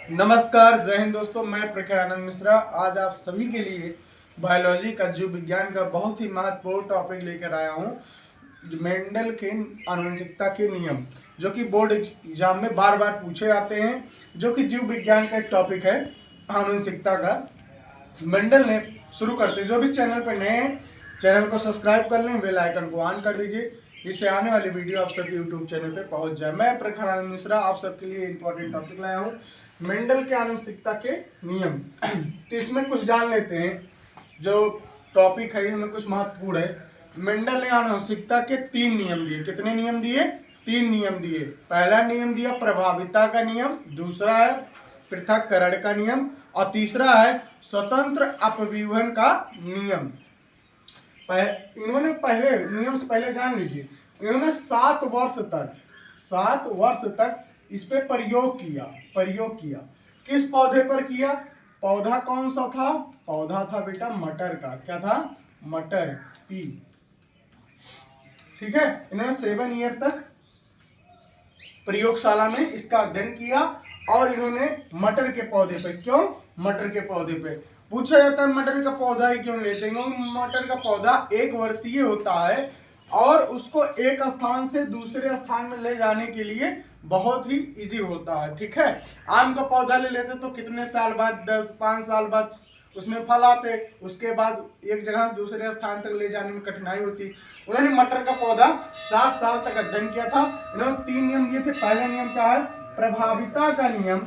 नमस्कार, जय हिंद दोस्तों। मैं प्रखर आनंद मिश्रा आज आप सभी के लिए बायोलॉजी का जीव विज्ञान का बहुत ही महत्वपूर्ण टॉपिक लेकर आया हूँ। मेंडल के आनुवंशिकता के नियम, जो कि बोर्ड एग्जाम में बार बार पूछे जाते हैं, जो कि जीव विज्ञान का एक टॉपिक है आनुवंशिकता का। मेंडल ने शुरू करते हैं, जो भी चैनल पर नए हैं चैनल को सब्सक्राइब कर लें, बेल आइकन को ऑन कर दीजिए, जिससे आने वाली वीडियो आप सबके यूट्यूब चैनल पे पहुंच जाए। मैं प्रखर आनंद मिश्रा आप सबके लिए इंपॉर्टेंट टॉपिक लाया हूँ, मेंडल के आनुवंशिकता के नियम। तो इसमें कुछ जान लेते हैं, जो टॉपिक है इसमें कुछ महत्वपूर्ण है। मेंडल ने आनुवंशिकता के 3 नियम दिए। कितने नियम दिए? 3 नियम दिए। पहला नियम दिया प्रभाविता का नियम, दूसरा है पृथक्करण का नियम और तीसरा है स्वतंत्र अपव्यूहन का नियम। इन्होंने पहले नियम से पहले जान लीजिए, इन्होंने 7 वर्ष तक इस पे प्रयोग किया। किस पौधे पर किया? पौधा कौन सा था? पौधा था बेटा मटर का। क्या था? मटर पी। ठीक है, इन्होंने 7 ईयर तक प्रयोगशाला में इसका अध्ययन किया और इन्होंने मटर के पौधे पे, क्यों मटर के पौधे पे पूछा जाता है मटर का पौधा ही क्यों लेते हैं? मटर का पौधा 1 वर्षीय होता है और उसको एक स्थान से दूसरे स्थान में ले जाने के लिए बहुत ही इजी होता है। ठीक है, आम का पौधा ले लेते तो कितने साल बाद, 10-5 साल बाद उसमें फल आते, उसके बाद एक जगह से दूसरे स्थान तक ले जाने में कठिनाई होती। उन्होंने मटर का पौधा 7 साल तक अध्ययन किया था। इन्होंने 3 नियम दिए थे। पहला नियम क्या है? प्रभाविता का नियम।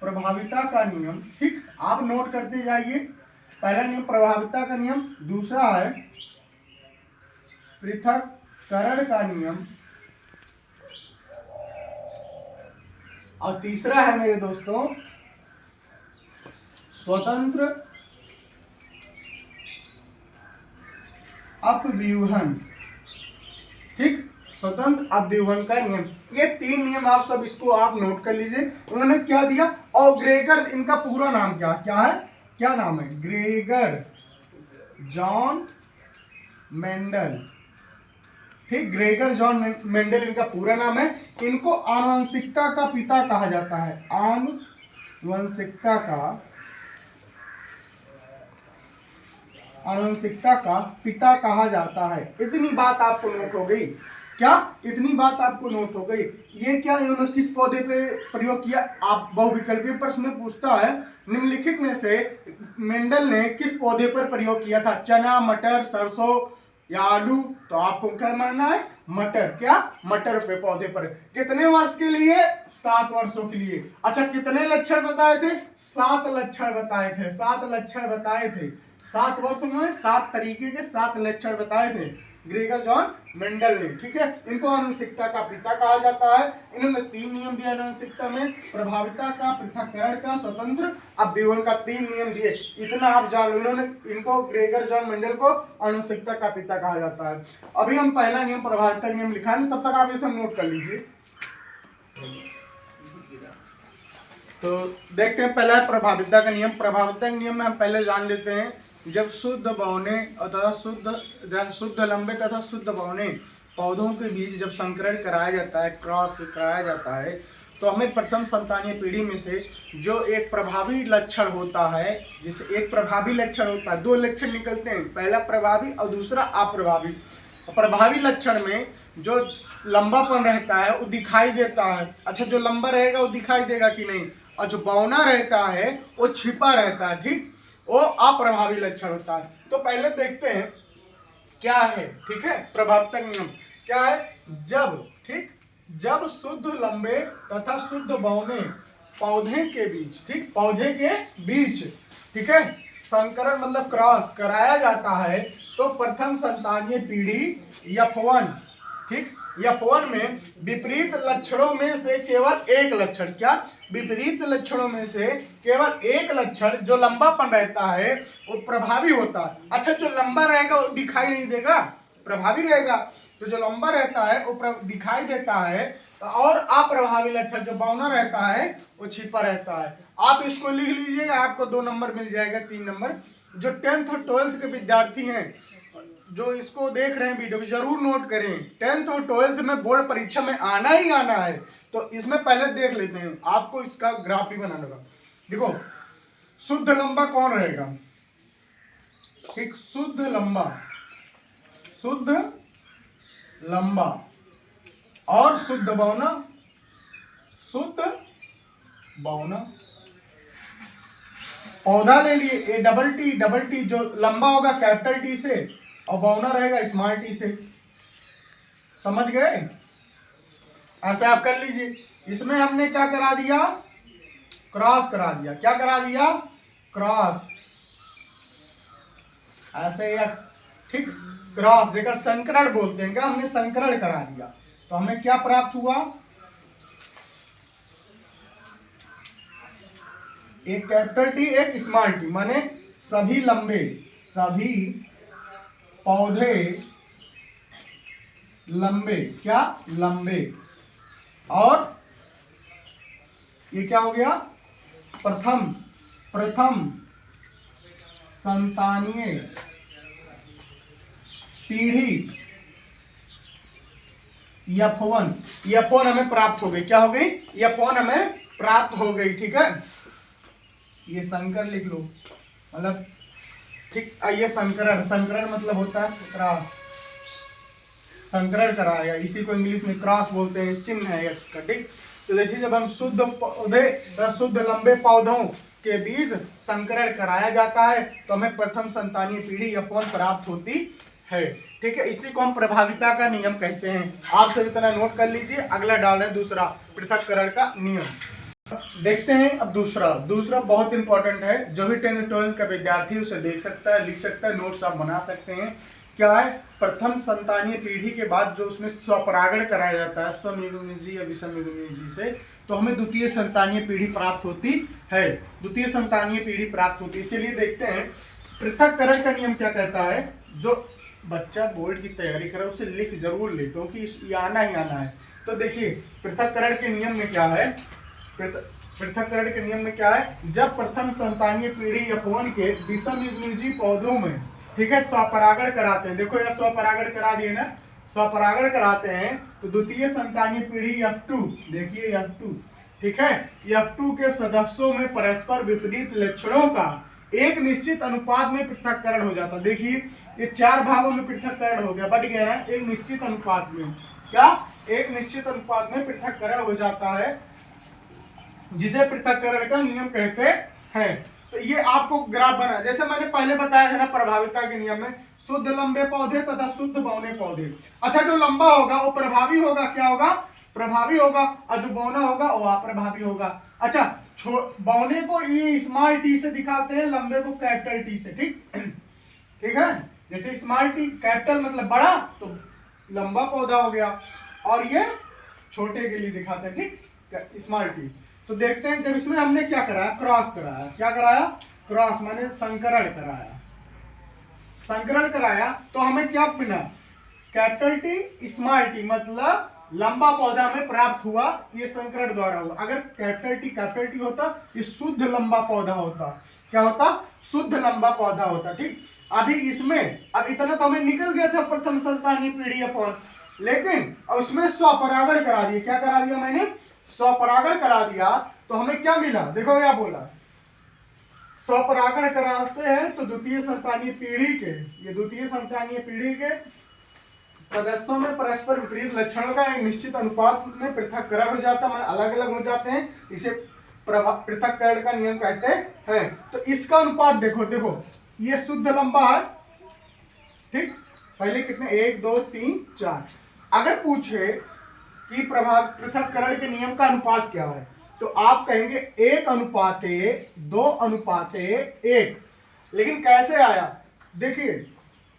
प्रभाविता का नियम, ठीक, आप नोट करते जाइए। पहला नियम प्रभाविता का नियम, दूसरा है पृथक्करण का नियम और तीसरा है मेरे दोस्तों स्वतंत्र अपव्यूहन। ठीक, स्वतंत्र अपव्यूहन का नियम। ये 3 नियम आप सब इसको आप नोट कर लीजिए। उन्होंने क्या दिया? और ग्रेगर, इनका पूरा नाम क्या है? क्या नाम है? Gregor John Mendel. ठीक, ग्रेगर जॉन मेंडल इनका पूरा नाम है। इनको आनुवंशिकता का पिता कहा जाता है। आनुवंशिकता का पिता कहा जाता है। इतनी बात आपको नोट हो गई क्या? इतनी बात आपको नोट हो गई। ये क्या इन्होंने किस पौधे पे प्रयोग किया? आप बहुविकल्पीय प्रश्न में पूछता है निम्नलिखित में से मेंडल ने किस पौधे पर प्रयोग किया था? चना, मटर, सरसों या आलू? तो आपको क्या मानना है? मटर। क्या? मटर पे पौधे पर। कितने वर्ष के लिए? 7 वर्षों के लिए। अच्छा, कितने लक्षण बताए थे? 7 लक्षण बताए थे। 7 वर्ष में 7 तरीके के 7 लक्षण बताए थे ग्रेगर जॉन मेंडल ने। ठीक है, इनको आनुवंशिकता का पिता कहा जाता है। इन्होंने 3 नियम दिए आनुवंशिकता में, प्रभाविता का, पृथक्करण का, स्वतंत्र अपव्यूहन का। 3 नियम दिए। इतना आप जान लो, इन्होंने इनको ग्रेगर जॉन मेंडल को आनुवंशिकता का पिता कहा जाता है। अभी हम पहला नियम प्रभाविता नियम लिखा है, तब तक आप ये सब नोट कर लीजिए। तो देखते हैं, पहला है प्रभाविता का नियम। प्रभाविता के नियम में हम पहले जान लेते हैं, जब शुद्ध बौने तथा शुद्ध लंबे तथा शुद्ध बौने पौधों के बीच जब संकरण कराया जाता है, क्रॉस कराया जाता है, तो हमें प्रथम संतानीय पीढ़ी में से जो एक प्रभावी लक्षण होता है, जिसे एक प्रभावी लक्षण होता है, 2 लक्षण निकलते हैं, पहला प्रभावी और दूसरा अप्रभावी। प्रभावी लक्षण में जो लंबापन रहता है वो दिखाई देता है। अच्छा, जो लंबा रहेगा वो दिखाई देगा कि नहीं, और जो बौना रहता है वो छिपा रहता है। ठीक, वो अप्रभावी लक्षण होता है। तो पहले देखते हैं क्या है। ठीक है, प्रभाविता नियम क्या है? जब शुद्ध लंबे तथा शुद्ध बौने पौधे के बीच, ठीक, पौधे के बीच, ठीक है, संकरण मतलब क्रॉस कराया जाता है, तो प्रथम संतानीय पीढ़ी F1, ठीक, F1 में विपरीत लक्षणों में से केवल एक लक्षण, क्या? विपरीत लक्षणों में से केवल एक लक्षण जो लंबापन रहता है वो प्रभावी होता है। अच्छा, जो लंबा रहेगा वो दिखाई नहीं देगा, प्रभावी रहेगा। तो जो लंबा रहता है वो दिखाई देता है, और अप्रभावी लक्षण जो बौना रहता है वो छिपा रहता है। आप इसको लिख लीजिएगा, आपको 2 नंबर मिल जाएगा, 3 नंबर। जो 10th और 12th के विद्यार्थी हैं जो इसको देख रहे हैं वीडियो को जरूर नोट करें, 10th और 12th में बोर्ड परीक्षा में आना ही आना है। तो इसमें पहले देख लेते हैं, आपको इसका ग्राफ ही बनाना होगा। देखो शुद्ध लंबा कौन रहेगा, ठीक, शुद्ध लंबा और शुद्ध बौना। पौधा ले लिए, ए डबल टी, जो लंबा होगा कैपिटल टी से और बौना रहेगा स्मॉल टी से। समझ गए? ऐसे आप कर लीजिए। इसमें हमने क्या करा दिया, क्रॉस करा दिया। क्या करा दिया, क्रॉस, ऐसे एक्स, ठीक, क्रॉस जगह संकरण बोलते हैं, क्या हमने संकरण करा दिया। तो हमें क्या प्राप्त हुआ, एक कैपिटल टी एक स्मॉल टी, माने सभी पौधे लंबे, क्या लंबे। और ये क्या हो गया, प्रथम संतानीय पीढ़ी F1 हमें प्राप्त हो गई। क्या हो गई, F1 हमें प्राप्त हो गई, ठीक है। ये संकर लिख लो, मतलब ठीक। ये संकरण मतलब होता है क्रॉस, संकरण कराया, इसी को इंग्लिश में क्रॉस बोलते हैं, चिन्ह है एक्स का, ठीक। तो देखिए जब हम शुद्ध लंबे पौधों के बीच संकरण कराया जाता है तो हमें प्रथम संतानीय पीढ़ी F1 प्राप्त होती है, ठीक है। इसी को हम प्रभाविता का नियम कहते हैं। आप सब इतना नोट कर लीजिए। अगला डाल रहे हैं दूसरा, पृथक्करण का नियम। देखते हैं अब दूसरा बहुत इंपॉर्टेंट है, जो भी 10th 12th का विद्यार्थी उसे देख सकता है, लिख सकता है, नोट्स आप बना सकते हैं। क्या है, प्रथम संतानीय पीढ़ी के बाद जो उसमें स्वपरागण कराया जाता है समयुग्मजी या विषमयुग्मजी से, तो हमें द्वितीय संतानीय पीढ़ी प्राप्त होती है। द्वितीय संतानीय पीढ़ी प्राप्त होती है। चलिए देखते हैं पृथक्करण का नियम क्या कहता है। जो बच्चा बोर्ड की तैयारी करे उसे लिख जरूर ले, क्योंकि ये आना ही आना है। तो देखिए पृथक्करण के नियम में क्या है, पृथक्करण के नियम में क्या है, जब प्रथम संतानीय पीढ़ी F1 के विषमयुग्मजी पौधों में, ठीक है, स्वपरागण कराते हैं। देखो यह स्वपरागण करा दिए ना, स्वपरागण कराते हैं तो द्वितीय संतानीय पीढ़ी F2, देखिए F2, ठीक है, F2 के सदस्यों में परस्पर विपरीत लक्षणों का एक निश्चित अनुपात में पृथक्करण हो जाता है। देखिए ये 4 भागों में पृथक्करण हो गया, बट कह रहा है एक निश्चित अनुपात में, क्या, एक निश्चित अनुपात में पृथक्करण हो जाता है, जिसे पृथक्करण का नियम कहते हैं। तो ये आपको ग्राफ बना, जैसे मैंने पहले बताया था ना प्रभाविता के नियम में, शुद्ध लंबे पौधे तथा शुद्ध बौने पौधे। अच्छा जो लंबा होगा वो प्रभावी होगा, क्या होगा, प्रभावी होगा, और जो बौना होगा वो अप्रभावी होगा। अच्छा बौने को ये स्मॉल टी से दिखाते हैं, लंबे को कैपिटल टी से, ठीक, ठीक है। जैसे स्मॉल टी कैपिटल मतलब बड़ा, तो लंबा पौधा हो गया, और ये छोटे के लिए दिखाते हैं, ठीक, स्मॉल टी। तो देखते हैं जब इसमें हमने क्या कराया, क्रॉस कराया। क्या कराया, क्रॉस माने संकरण कराया। संकरण कराया तो हमें क्या मिला, कैपिटल टी स्मॉल टी, मतलब लंबा पौधा हमें प्राप्त हुआ, ये संकरण द्वारा हुआ। अगर कैपिटल टी होता, ये शुद्ध लंबा पौधा होता। क्या होता, शुद्ध लंबा पौधा होता, ठीक। अभी इसमें अब इतना तो हमें निकल गया था प्रथम संतानीय पीढ़ी F1, लेकिन उसमें स्वपरागण करा दिया। क्या करा दिया मैंने, स्वपरागण करा दिया, तो हमें क्या मिला, देखो क्या बोला, स्वपरागण कराते हैं तो द्वितीय संतानीय पीढ़ी के, ये द्वितीय संतानीय पीढ़ी के सदस्यों में परस्पर विपरीत लक्षणों का एक निश्चित अनुपात में पृथक्करण हो जाता है, अलग अलग हो जाते हैं, इसे पृथक्करण का नियम कहते हैं। तो इसका अनुपात देखो ये शुद्ध लंबा है, ठीक, पहले कितने, 1 2 3 4। अगर पूछे कि पृथक्करण के नियम का अनुपात क्या है, तो आप कहेंगे 1:2:1। लेकिन कैसे आया, देखिए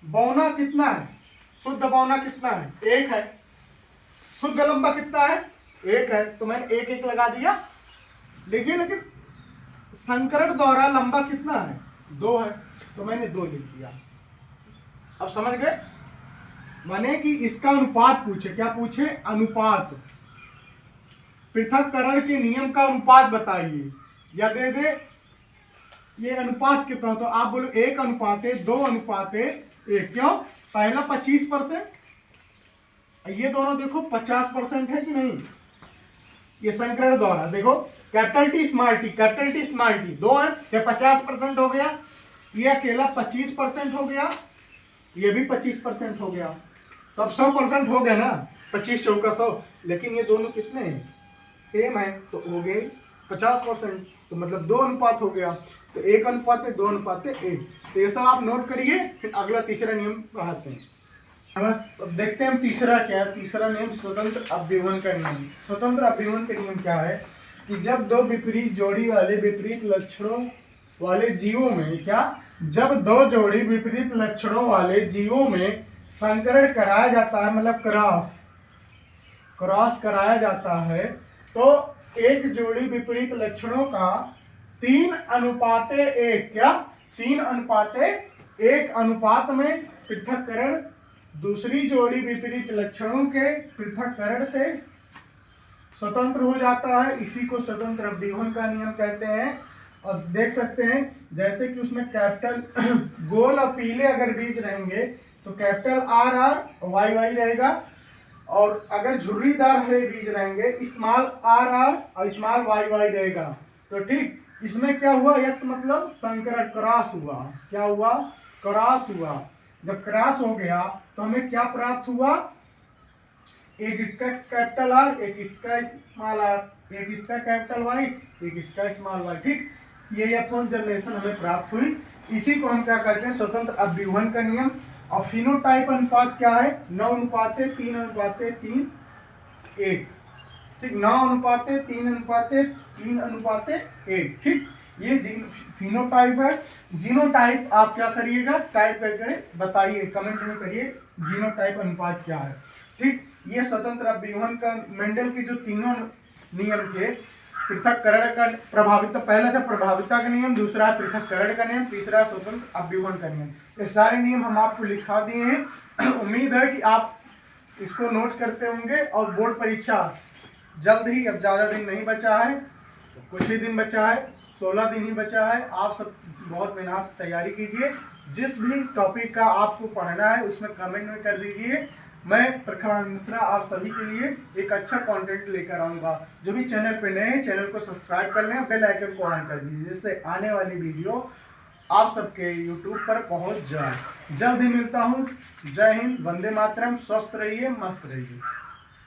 बौना कितना है, शुद्ध बौना कितना है, 1 है, शुद्ध लंबा कितना है, 1 है, तो मैंने 1 1 लगा दिया। देखिए लेकिन संकरण द्वारा लंबा कितना है, 2 है, तो मैंने 2 लिख दिया। अब समझ गए, माने कि इसका अनुपात पूछे, क्या पूछे, अनुपात, पृथक्करण के नियम का अनुपात बताइए, या दे दे ये अनुपात कितना, तो आप बोलो 1:2:1। क्यों, पहला 25%, ये दोनों देखो 50% है कि नहीं, ये संकरण द्वारा देखो capital T small T, capital T small T दो है, ये 50% हो गया, ये अकेला 25% हो गया, ये भी 25% हो गया, तो अब 100% हो गया ना, 25 चौका 100, लेकिन ये दोनों कितने हैं, सेम है, तो हो गए 50%, तो मतलब 2 अनुपात हो गया, तो 1 अनुपात 2 अनुपात 1, तो ये सब आप नोट करिए। फिर अगला तीसरा नियम पढ़ाते हैं। बस अब देखते हैं हम तीसरा क्या है। तीसरा नियम स्वतंत्र अभ्युहन का नियम। स्वतंत्र अभ्युहन का नियम क्या है कि जब दो विपरीत जोड़ी वाले विपरीत लक्षणों वाले जीवों में क्या, जब दो जोड़ी विपरीत लक्षणों वाले जीवों में संकरण कराया जाता है, मतलब क्रॉस कराया जाता है, तो एक जोड़ी विपरीत लक्षणों का 3:1 क्या, 3:1 अनुपात में पृथक्करण दूसरी जोड़ी विपरीत लक्षणों के पृथक्करण से स्वतंत्र हो जाता है। इसी को स्वतंत्र अभ्युहन का नियम कहते हैं। और देख सकते हैं जैसे कि उसमें कैपिटल गोल और पीले अगर बीज रहेंगे तो capital R R Y Y रहेगा, और अगर झुर्रीदार हरे बीज रहेंगे स्मॉल आर आर और स्मॉल वाई वाई रहेगा। तो ठीक इसमें क्या हुआ, एक्स मतलब संकरण क्रॉस हुआ, क्या हुआ, क्रॉस हुआ। जब क्रॉस हो गया तो हमें क्या प्राप्त हुआ, एक इसका कैपिटल आर, एक इसका स्मॉल आर, एक इसका कैपिटल वाई, एक इसका स्मॉल वाई। ठीक, ये अपॉन जनरेशन हमें प्राप्त हुई। इसी को हम क्या कहते हैं, स्वतंत्र अभ्युहन का नियम। और फिनोटाइप अनुपात क्या है, 9:3:3:1। ठीक, 9:3:3:1। ठीक, ये फिनोटाइप है। जीनोटाइप आप क्या करिएगा, टाइप करके बताइए, कमेंट में करिए जीनोटाइप अनुपात क्या है। ठीक, ये स्वतंत्र अभ्युहन का मेंडल के जो तीनों नियम थे, पृथक्करण का प्रभावित, पहला था प्रभाविता का नियम, दूसरा पृथक्करण का नियम, तीसरा स्वतंत्र अभ्युहन का नियम। ये सारे नियम हम आपको लिखा दिए हैं। उम्मीद है कि आप इसको नोट करते होंगे। और बोर्ड परीक्षा जल्द ही, अब ज़्यादा दिन नहीं बचा है, कुछ ही दिन बचा है, 16 दिन ही बचा है। आप सब बहुत मेहनत से तैयारी कीजिए। जिस भी टॉपिक का आपको पढ़ना है उसमें कमेंट में कर दीजिए। मैं प्रखरानंद मिश्रा आप सभी के लिए एक अच्छा कंटेंट लेकर आऊँगा। जो भी चैनल पे नए हैं चैनल को सब्सक्राइब कर लें, बेल आइकन को ऑन कर दीजिए, जिससे आने वाली वीडियो आप सबके यूट्यूब पर पहुंच जाए। जल्द ही मिलता हूं। जय हिंद, वंदे मातरम, स्वस्थ रहिए, मस्त रहिए।